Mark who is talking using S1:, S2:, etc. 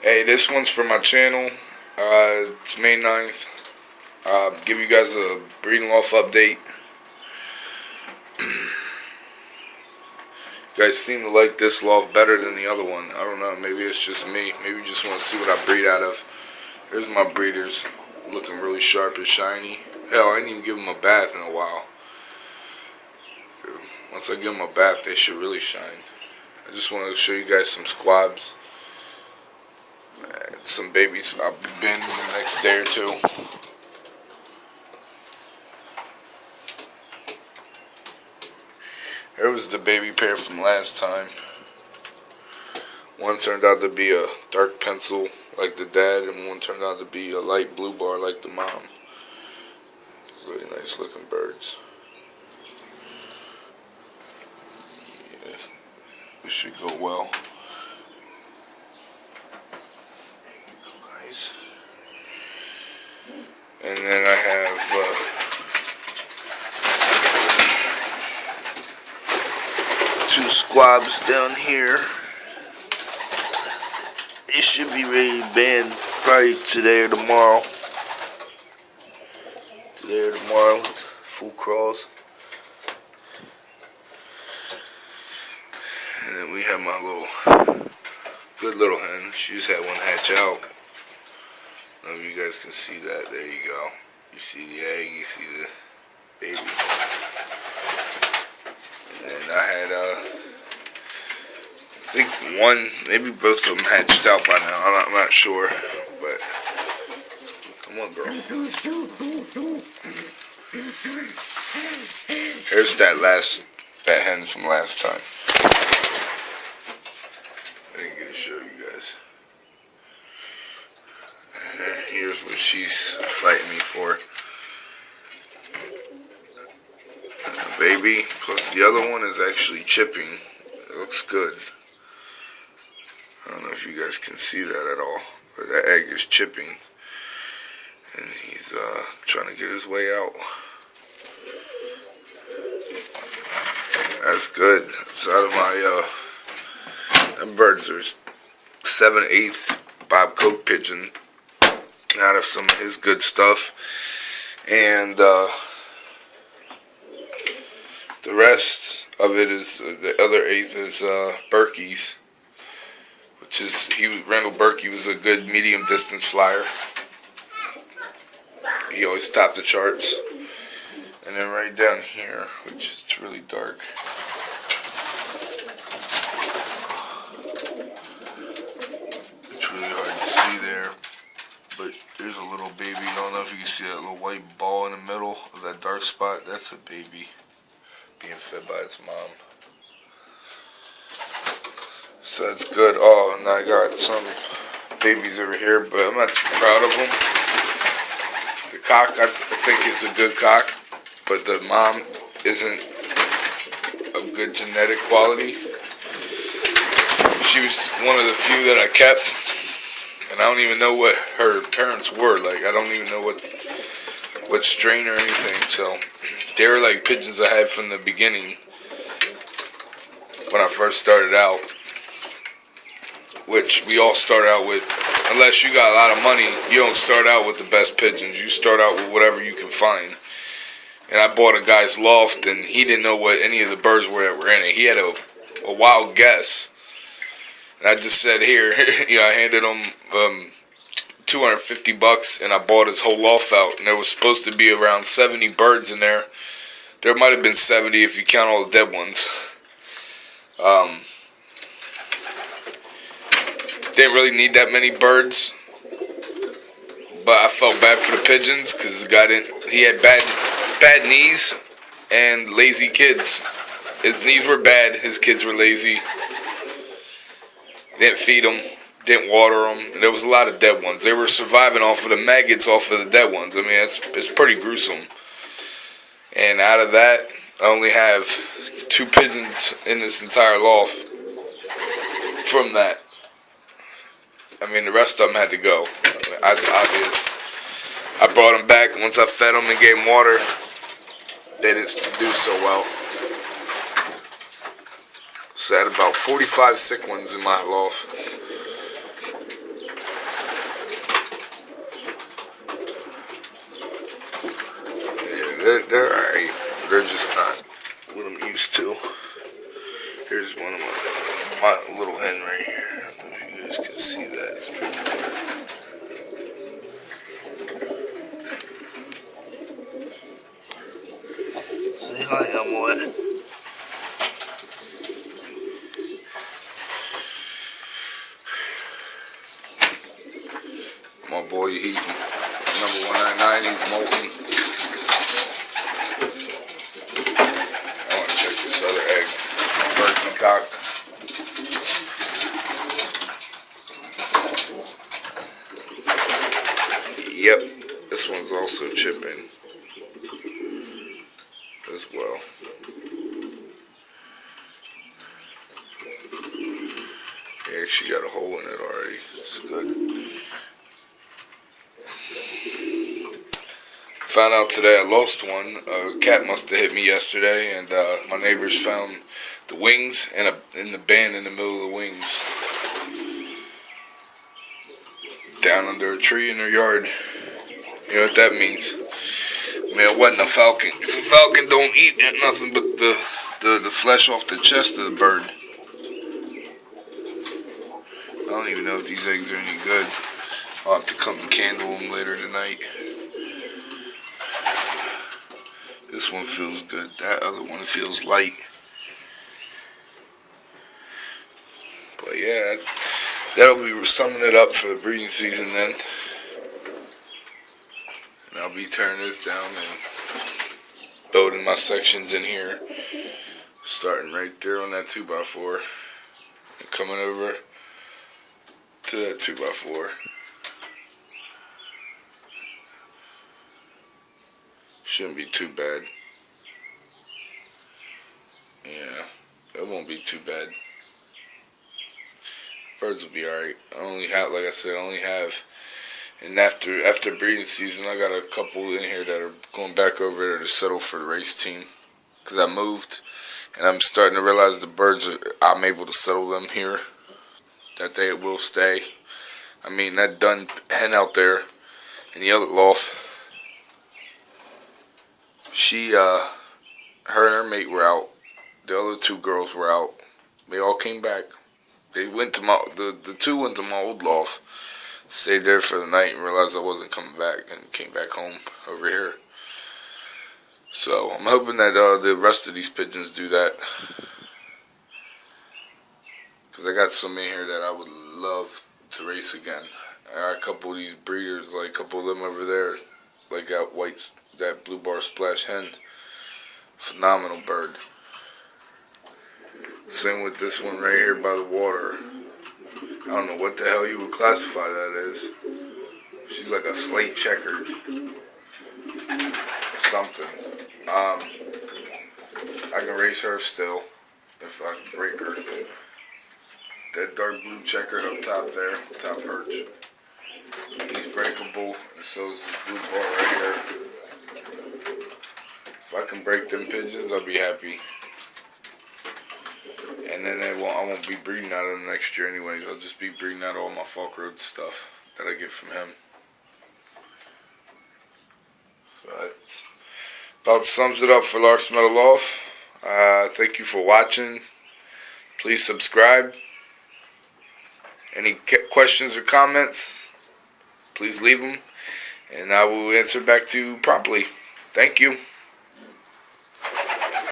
S1: Hey, this one's for my channel. It's May 9th. Give you guys a breeding loft update. You guys seem to like this loft better than the other one. I don't know, maybe it's just me. Maybe you just want to see what I breed out of. Here's my breeders, looking really sharp and shiny. Hell, I didn't even give them a bath in a while. Once I give them a bath, they should really shine. I just wanted to show you guys some squabs. Some babies I'll be bending the next day or two. Here was the baby pair from last time. One turned out to be a dark pencil like the dad, and one turned out to be a light blue bar like the mom. Really nice looking birds. Yeah, this should go well. And then I have two squabs down here. They should be ready to band probably today or tomorrow. Today or tomorrow, full crawls. And then we have my good little hen. She just had one hatch out. I don't know if you guys can see that. There you go. You see the egg, you see the baby. And I had, I think one, maybe both of them hatched out by now. I'm not sure. But, come on, girl. Here's that hen from last time. I didn't get to show you guys. Here's what she's fighting me for. The baby, plus the other one is actually chipping. It looks good. I don't know if you guys can see that at all, but that egg is chipping. And he's trying to get his way out. That's good. It's out of my, them birds are 7/8 Bob Coke pigeon. Out of some of his good stuff, and the rest of it is the other eighth is Berkey's, which is Randall Berkey was a good medium distance flyer. He always topped the charts. And then right down here, which is really dark. It's really hard to see there. But there's a little baby. I don't know if you can see that little white ball in the middle of that dark spot. That's a baby being fed by its mom. So that's good. Oh, and I got some babies over here, but I'm not too proud of them. The cock, I think it's a good cock, but the mom isn't of good genetic quality. She was one of the few that I kept. And I don't even know what her parents were. Like, I don't even know what strain or anything. So, they were like pigeons I had from the beginning when I first started out. Which we all start out with. Unless you got a lot of money, you don't start out with the best pigeons. You start out with whatever you can find. And I bought a guy's loft, and he didn't know what any of the birds were that were in it. He had a wild guess. And I just said, here, I handed him $250, and I bought his whole loft out. And there was supposed to be around 70 birds in there. There might have been 70 if you count all the dead ones. Didn't really need that many birds, but I felt bad for the pigeons because the guy he had bad knees and lazy kids. His knees were bad, his kids were lazy. Didn't feed them, didn't water them, and there was a lot of dead ones. They were surviving off of the maggots off of the dead ones. I mean, it's pretty gruesome. And out of that, I only have 2 pigeons in this entire loft from that. I mean, the rest of them had to go. I mean, that's obvious. I brought them back once I fed them and gave them water. They didn't do so well. So I had about 45 sick ones in my loft. they're alright. They're just not what I'm used to. Here's one of my little hen right here. I don't know if you guys can see that. It's pretty dark. Say hi, Elmo. My boy, he's number 199. He's molting. I want to check this other egg. Bird peacock. Yep, this one's also chipping as well. He actually got a hole in it already. It's good. Found out today I lost one. A cat must have hit me yesterday, and my neighbors found the wings and in the band in the middle of the wings down under a tree in their yard. You know what that means? Man, it wasn't a falcon. If a falcon don't eat nothing but the flesh off the chest of the bird. I don't even know if these eggs are any good. I'll have to come and candle them later tonight. This one feels good. That other one feels light. But yeah, that'll be summing it up for the breeding season then. And I'll be tearing this down and building my sections in here. Starting right there on that 2x4. And coming over to that 2x4. Shouldn't be too bad. Yeah, it won't be too bad. Birds will be alright. I only have, like I said, and after breeding season, I got a couple in here that are going back over there to settle for the race team. Because I moved, and I'm starting to realize the birds, I'm able to settle them here. That they will stay. I mean, that dun hen out there in the other loft, her and her mate were out. The other two girls were out. They all came back. They went to the two went to my old loft, stayed there for the night, and realized I wasn't coming back, and came back home over here. So I'm hoping that the rest of these pigeons do that, because I got some in here that I would love to race again. I got a couple of these breeders, like a couple of them over there, like that blue bar splash hen. Phenomenal bird. Same with this one right here by the water. I don't know what the hell you would classify that as. She's like a slate checkered something. I can race her still if I can break her. That dark blue checkered up top there, top perch. He's breakable, and so is the blue bar right here. If I can break them pigeons, I'll be happy. And then I won't be breeding out of them next year anyways. I'll just be breeding out all my Falk Road stuff that I get from him. So that about sums it up for Lark's Metal Loft. Thank you for watching. Please subscribe. Any questions or comments, please leave them, and I will answer back to you promptly. Thank you.